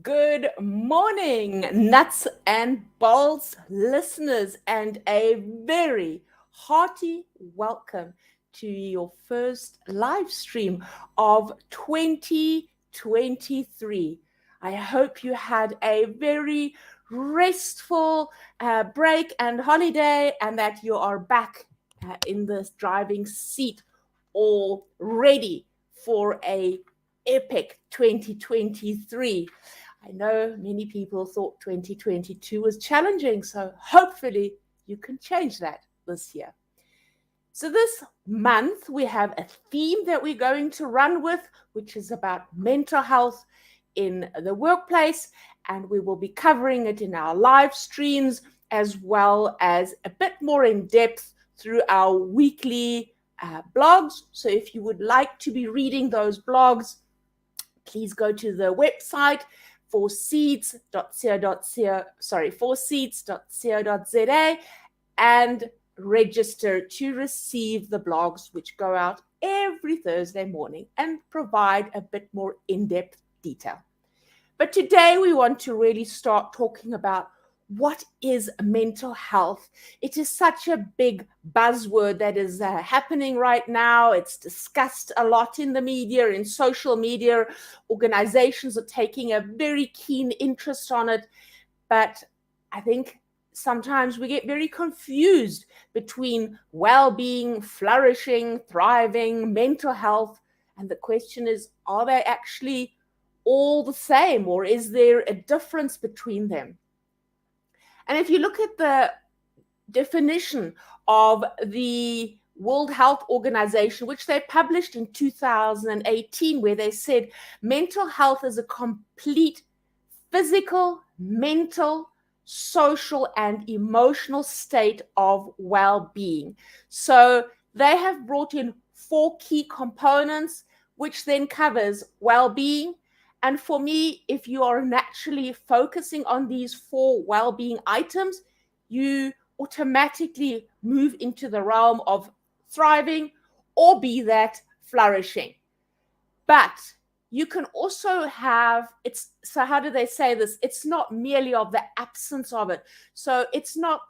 Good morning, nuts and bolts listeners, and a very hearty welcome to your first live stream of 2023. I hope you had a very restful break and holiday, and that you are back in the driving seat, all ready for a epic 2023. I know many people thought 2022 was challenging, so hopefully you can change that this year. So, this month we have a theme that we're going to run with, which is about mental health in the workplace, and we will be covering it in our live streams as well as a bit more in depth through our weekly blogs. So, if you would like to be reading those blogs, please go to the website fourseeds.co.za and register to receive the blogs, which go out every Thursday morning and provide a bit more in-depth detail. But today we want to really start talking about what is mental health. It is such a big buzzword that is happening right now. It's discussed a lot in the media, in social media. Organizations are taking a very keen interest on it. But I think sometimes we get very confused between well-being, flourishing, thriving, mental health. And the question is, are they actually all the same, or is there a difference between them? And if you look at the definition of the World Health Organization, which they published in 2018, where they said mental health is a complete physical, mental, social, and emotional state of well-being. So they have brought in 4 key components, which then covers well-being. And for me, if you are naturally focusing on these 4 well-being items, you automatically move into the realm of thriving, or be that flourishing. But you can also have, so how do they say this? It's not merely of the absence of it. So it's not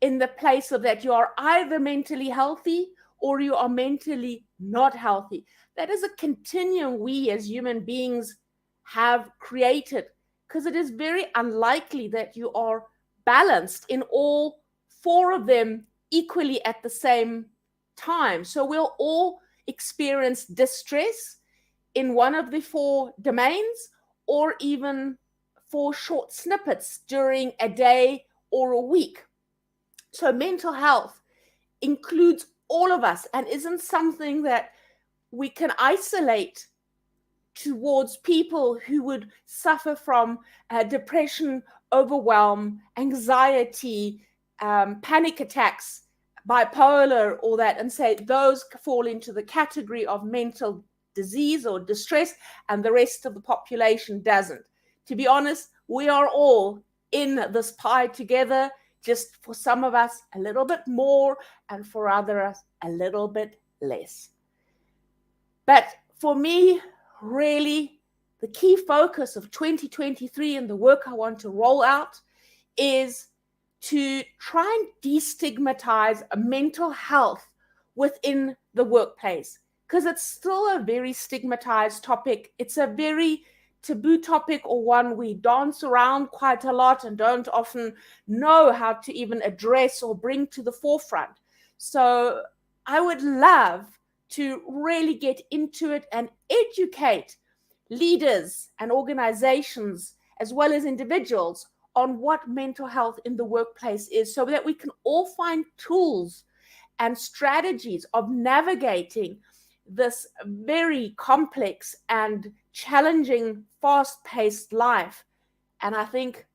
in the place of that you are either mentally healthy or you are mentally not healthy. That is a continuum we as human beings have created, because it is very unlikely that you are balanced in all 4 of them equally at the same time. So we'll all experience distress in one of the 4 domains, or even for short snippets during a day or a week. So mental health includes all of us and isn't something that we can isolate towards people who would suffer from depression, overwhelm, anxiety, panic attacks, bipolar, all that, and say those fall into the category of mental disease or distress, and the rest of the population doesn't. To be honest, we are all in this pie together, just for some of us a little bit more, and for others a little bit less. But for me, really, the key focus of 2023 and the work I want to roll out is to try and destigmatize mental health within the workplace, because it's still a very stigmatized topic. It's a very taboo topic, or one we dance around quite a lot and don't often know how to even address or bring to the forefront. So I would love to really get into it and educate leaders and organizations, as well as individuals, on what mental health in the workplace is, so that we can all find tools and strategies of navigating this very complex and challenging, fast-paced life. And I think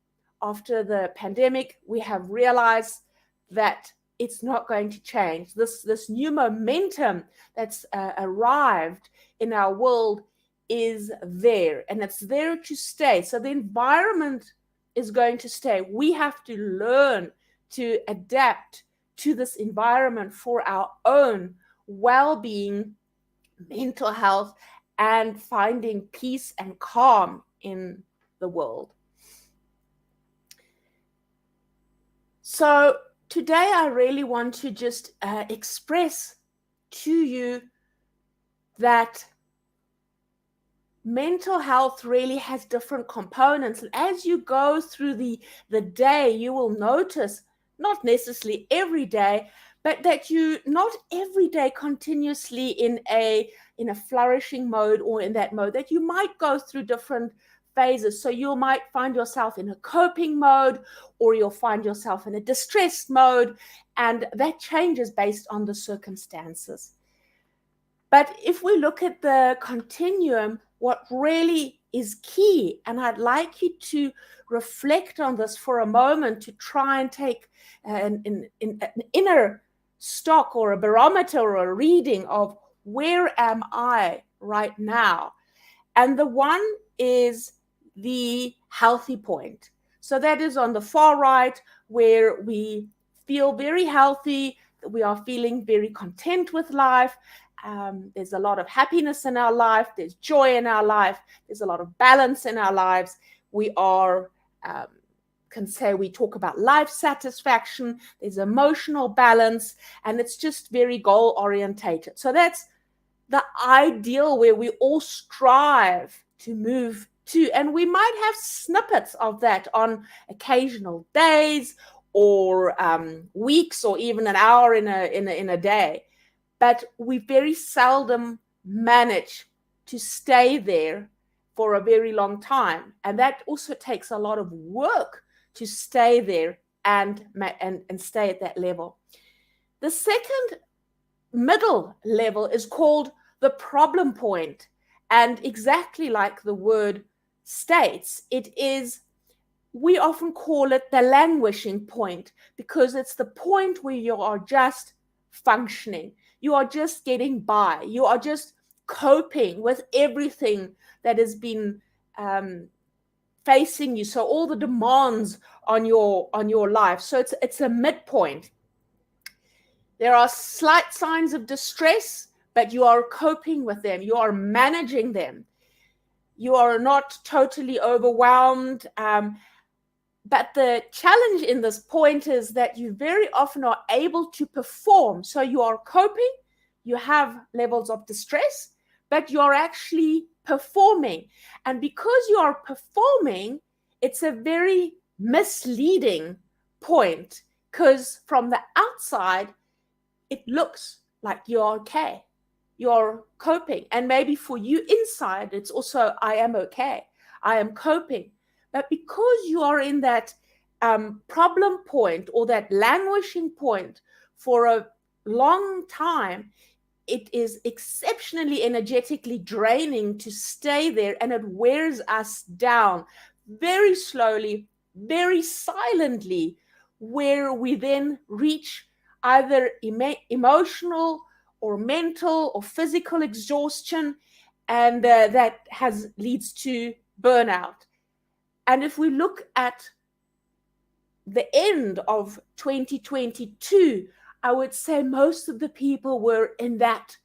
after the pandemic, we have realized that it's not going to change. This new momentum that's arrived in our world is there, and it's there to stay. So the environment is going to stay. We have to learn to adapt to this environment for our own well-being, mental health, and finding peace and calm in the world. So today I really want to just express to you that mental health really has different components. And as you go through the day, you will notice, not necessarily every day, but that you not every day continuously in a flourishing mode or in that mode, that you might go through different phases. So you might find yourself in a coping mode, or you'll find yourself in a distressed mode, and that changes based on the circumstances. But if we look at the continuum, what really is key, and I'd like you to reflect on this for a moment, to try and take an inner stock or a barometer or a reading of where am I right now? And the one is the healthy point. So that is on the far right, where we feel very healthy, we are feeling very content with life. There's a lot of happiness in our life. There's joy in our life. There's a lot of balance in our lives. We are, can say, we talk about life satisfaction. There's emotional balance, and it's just very goal orientated. So that's the ideal where we all strive to move to. And we might have snippets of that on occasional days or weeks, or even an hour in a day. But we very seldom manage to stay there for a very long time. And that also takes a lot of work to stay there and stay at that level. The second middle level is called the problem point. And exactly like the word states, it is, we often call it the languishing point, because it's the point where you are just functioning. You are just getting by. You are just coping with everything that has been facing you. So all the demands on your life. So it's a midpoint. There are slight signs of distress, but you are coping with them. You are managing them. You are not totally overwhelmed. But the challenge in this point is that you very often are able to perform. So you are coping, you have levels of distress, but you're actually performing. And because you are performing, it's a very misleading point, because from the outside, it looks like you're okay. You're coping. And maybe for you inside, it's also, I am okay. I am coping. But because you are in that problem point or that languishing point for a long time, it is exceptionally energetically draining to stay there, and it wears us down very slowly, very silently, where we then reach either emotional or mental or physical exhaustion, and that leads to burnout. And if we look at the end of 2022, I would say most of the people were in that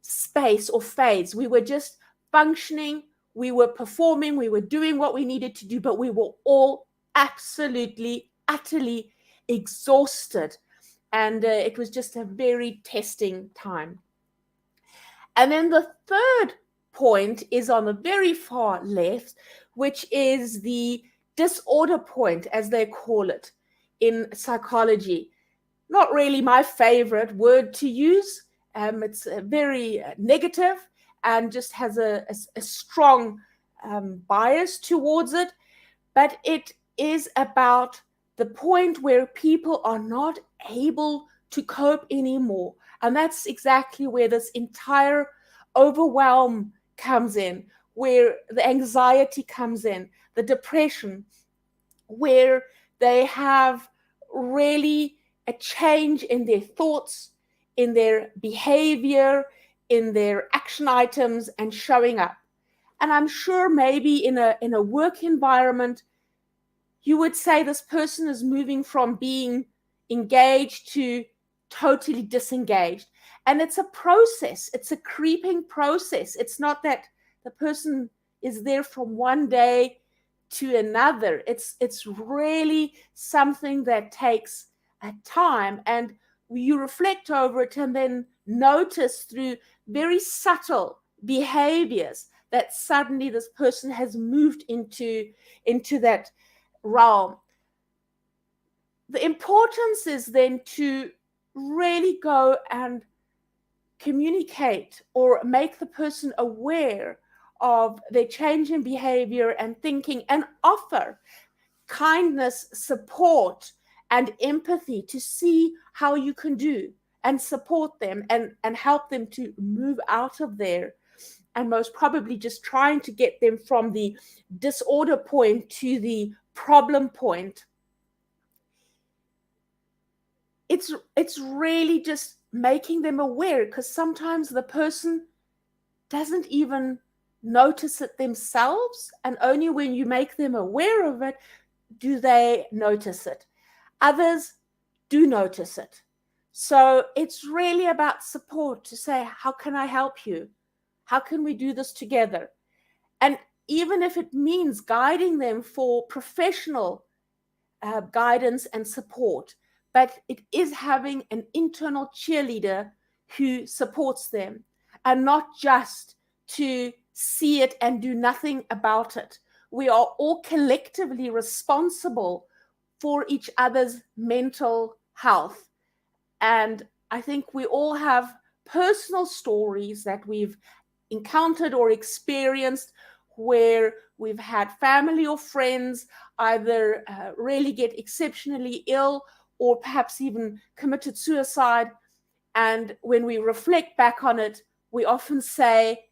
space or phase. We were just functioning, we were performing, we were doing what we needed to do, but we were all absolutely, utterly exhausted. And it was just a very testing time. And then the third point is on the very far left, which is the disorder point, as they call it in psychology. Not really my favorite word to use. It's very negative and just has a strong bias towards it. But it is about the point where people are not able to cope anymore. And that's exactly where this entire overwhelm comes in, where the anxiety comes in, the depression, where they have really a change in their thoughts, in their behavior, in their action items, and showing up. And I'm sure maybe in a work environment, you would say this person is moving from being engaged to totally disengaged. And it's a process. It's a creeping process. It's not that the person is there from one day to another. It's really something that takes a time, and you reflect over it and then notice through very subtle behaviors that suddenly this person has moved into that realm. The importance is then to really go and communicate or make the person aware of their change in behavior and thinking, and offer kindness, support, and empathy to see how you can do and support them and help them to move out of there. And most probably just trying to get them from the disorder point to the problem point. It's really just making them aware, because sometimes the person doesn't even notice it themselves, and only when you make them aware of it do they notice it. Others do notice it. So it's really about support, to say, how can I help you? How can we do this together? And even if it means guiding them for professional guidance and support, but it is having an internal cheerleader who supports them, and not just to see it and do nothing about it. We are all collectively responsible for each other's mental health. And I think we all have personal stories that we've encountered or experienced where we've had family or friends either really get exceptionally ill or perhaps even committed suicide. And when we reflect back on it, we often say,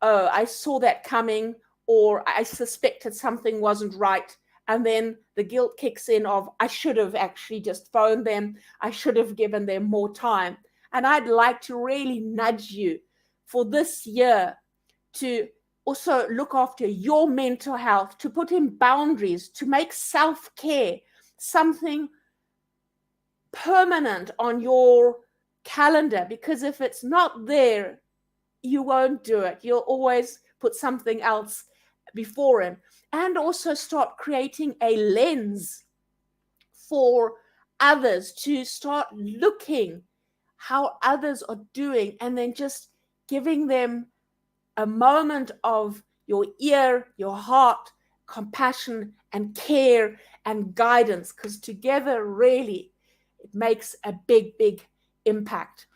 oh, I saw that coming, or I suspected something wasn't right. And then the guilt kicks in of, I should have actually just phoned them. I should have given them more time. And I'd like to really nudge you for this year to also look after your mental health, to put in boundaries, to make self-care something permanent on your calendar. Because if it's not there, you won't do it. You'll always put something else before it. And also start creating a lens for others, to start looking how others are doing, and then just giving them a moment of your ear, your heart, compassion and care and guidance, because together really it makes a big, big impact.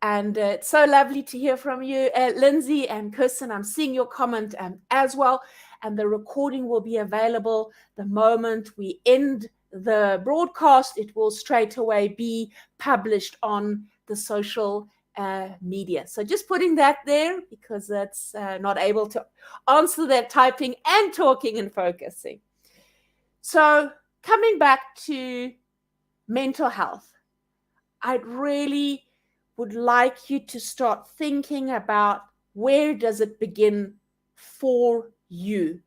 And it's so lovely to hear from you, Lindsay and Kerstin. I'm seeing your comment as well. And the recording will be available the moment we end the broadcast. It will straight away be published on the social media. So just putting that there, because that's not able to answer that typing and talking and focusing. So coming back to mental health, I'd really would like you to start thinking about, where does it begin for you?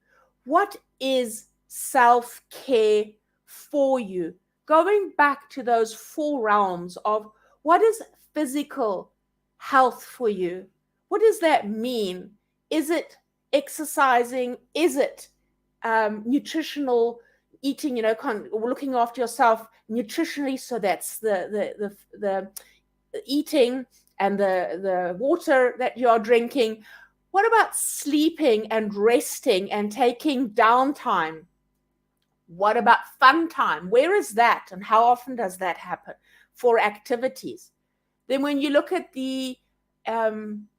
What is self-care for you? Going back to those 4 realms of what is physical health for you? What does that mean? Is it exercising? Is it nutritional eating, looking after yourself nutritionally? So that's the eating and the water that you're drinking. What about sleeping and resting and taking downtime? What about fun time? Where is that, and how often does that happen for activities? Then when you look at the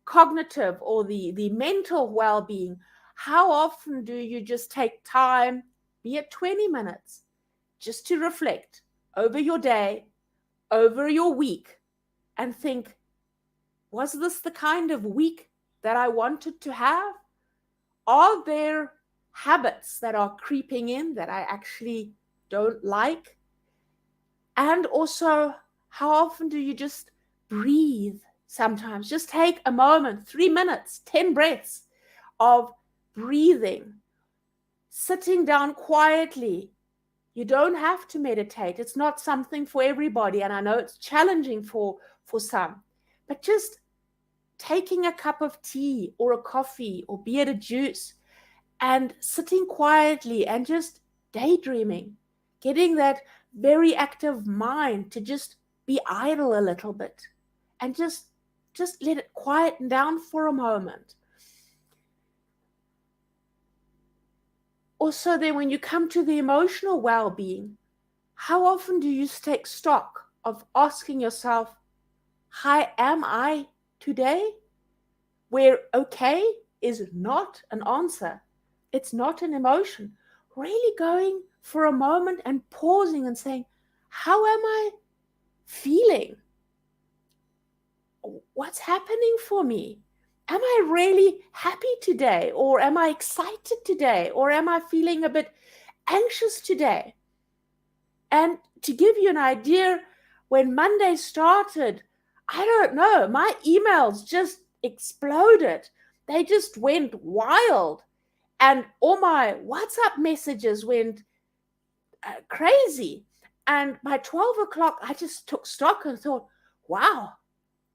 cognitive or the mental well-being, how often do you just take time, be it 20 minutes, just to reflect over your day, over your week, and think, was this the kind of week that I wanted to have? Are there habits that are creeping in that I actually don't like? And also, how often do you just breathe? Sometimes just take a moment, 3 minutes, 10 breaths of breathing, sitting down quietly. You don't have to meditate. It's not something for everybody. And I know it's challenging for some, but just taking a cup of tea or a coffee, or be it a juice, and sitting quietly and just daydreaming, getting that very active mind to just be idle a little bit and just let it quieten down for a moment. Also, then when you come to the emotional well-being, how often do you take stock of asking yourself, how am I today? Where okay is not an answer. It's not an emotion. Really going for a moment and pausing and saying, how am I feeling? What's happening for me? Am I really happy today? Or am I excited today? Or am I feeling a bit anxious today? And to give you an idea, when Monday started, I don't know, my emails just exploded. They just went wild. And all my WhatsApp messages went crazy. And by 12 o'clock, I just took stock and thought, wow,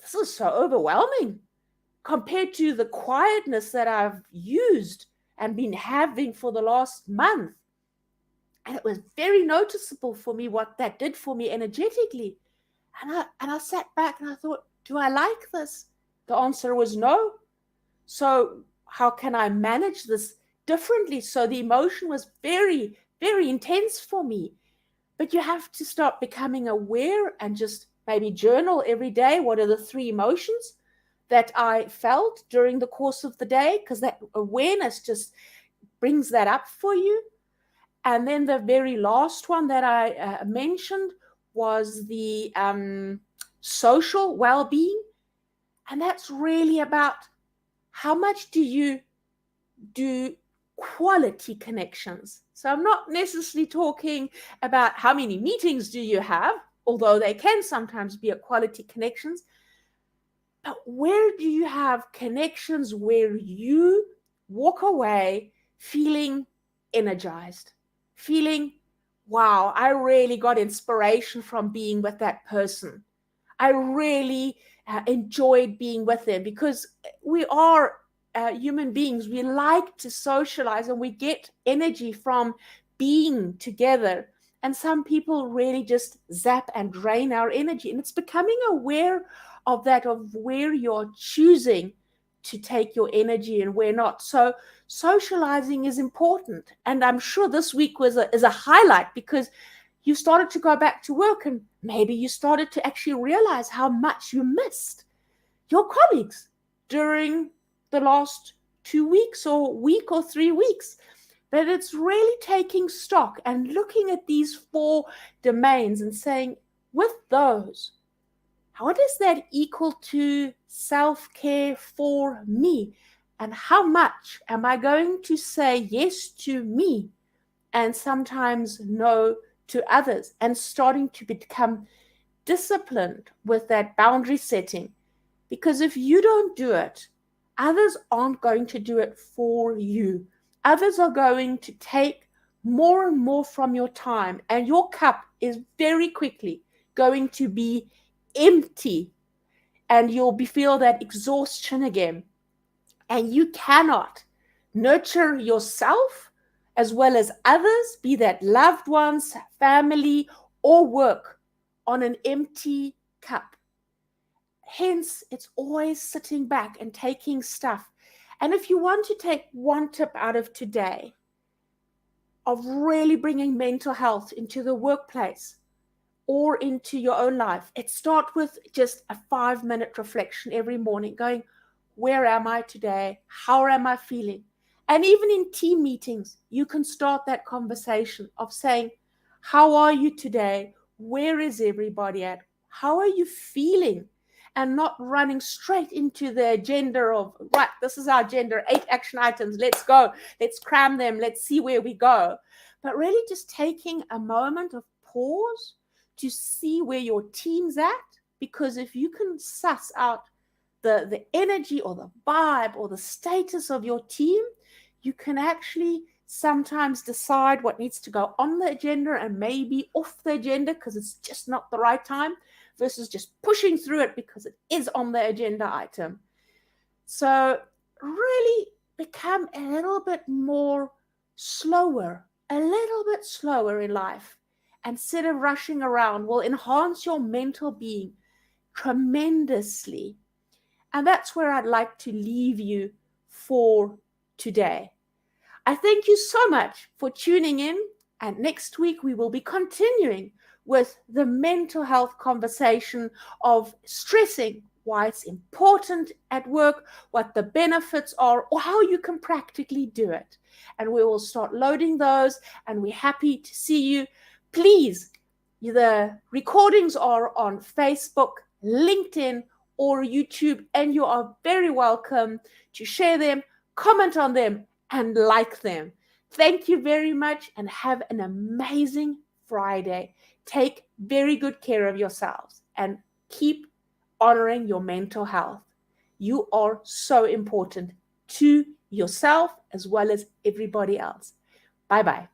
this is so overwhelming compared to the quietness that I've used and been having for the last month. And it was very noticeable for me what that did for me energetically. And I sat back and I thought, do I like this? The answer was no. So how can I manage this differently? So the emotion was very, very intense for me. But you have to start becoming aware and just maybe journal every day. What are the 3 emotions that I felt during the course of the day? Because that awareness just brings that up for you. And then the very last one that I mentioned was the social well-being. And that's really about how much do you do quality connections. So I'm not necessarily talking about how many meetings do you have, although they can sometimes be a quality connections. But where do you have connections where you walk away feeling energized, feeling, wow, I really got inspiration from being with that person. I really enjoyed being with them, because we are human beings. We like to socialize and we get energy from being together. And some people really just zap and drain our energy. And it's becoming aware of that, of where you're choosing to take your energy and where not. So socializing is important. And I'm sure this week is a highlight, because you started to go back to work and maybe you started to actually realize how much you missed your colleagues during the last 2 weeks or week or 3 weeks. But it's really taking stock and looking at these 4 domains and saying, with those, what does that equal to self-care for me? And how much am I going to say yes to me and sometimes no to others, and starting to become disciplined with that boundary setting? Because if you don't do it, others aren't going to do it for you. Others are going to take more and more from your time, and your cup is very quickly going to be empty, and you'll feel that exhaustion again. And you cannot nurture yourself as well as others, be that loved ones, family, or work, on an empty cup. Hence, it's always sitting back and taking stuff. And if you want to take one tip out of today of really bringing mental health into the workplace or into your own life, it starts with just a 5-minute reflection every morning, going, where am I today? How am I feeling? And even in team meetings, you can start that conversation of saying, how are you today? Where is everybody at? How are you feeling? And not running straight into the agenda of, right, this is our agenda, 8 action items, let's go, let's cram them, let's see where we go. But really just taking a moment of pause to see where your team's at, because if you can suss out the energy or the vibe or the status of your team, you can actually sometimes decide what needs to go on the agenda and maybe off the agenda because it's just not the right time, versus just pushing through it because it is on the agenda item. So really become a little bit more slower, a little bit slower in life, instead of rushing around, will enhance your mental being tremendously. And that's where I'd like to leave you for today. I thank you so much for tuning in. And next week, we will be continuing with the mental health conversation of stressing, why it's important at work, what the benefits are, or how you can practically do it. And we will start loading those, and we're happy to see you. Please, the recordings are on Facebook, LinkedIn, or YouTube, and you are very welcome to share them, comment on them, and like them. Thank you very much, and have an amazing Friday. Take very good care of yourselves and keep honoring your mental health. You are so important to yourself as well as everybody else. Bye-bye.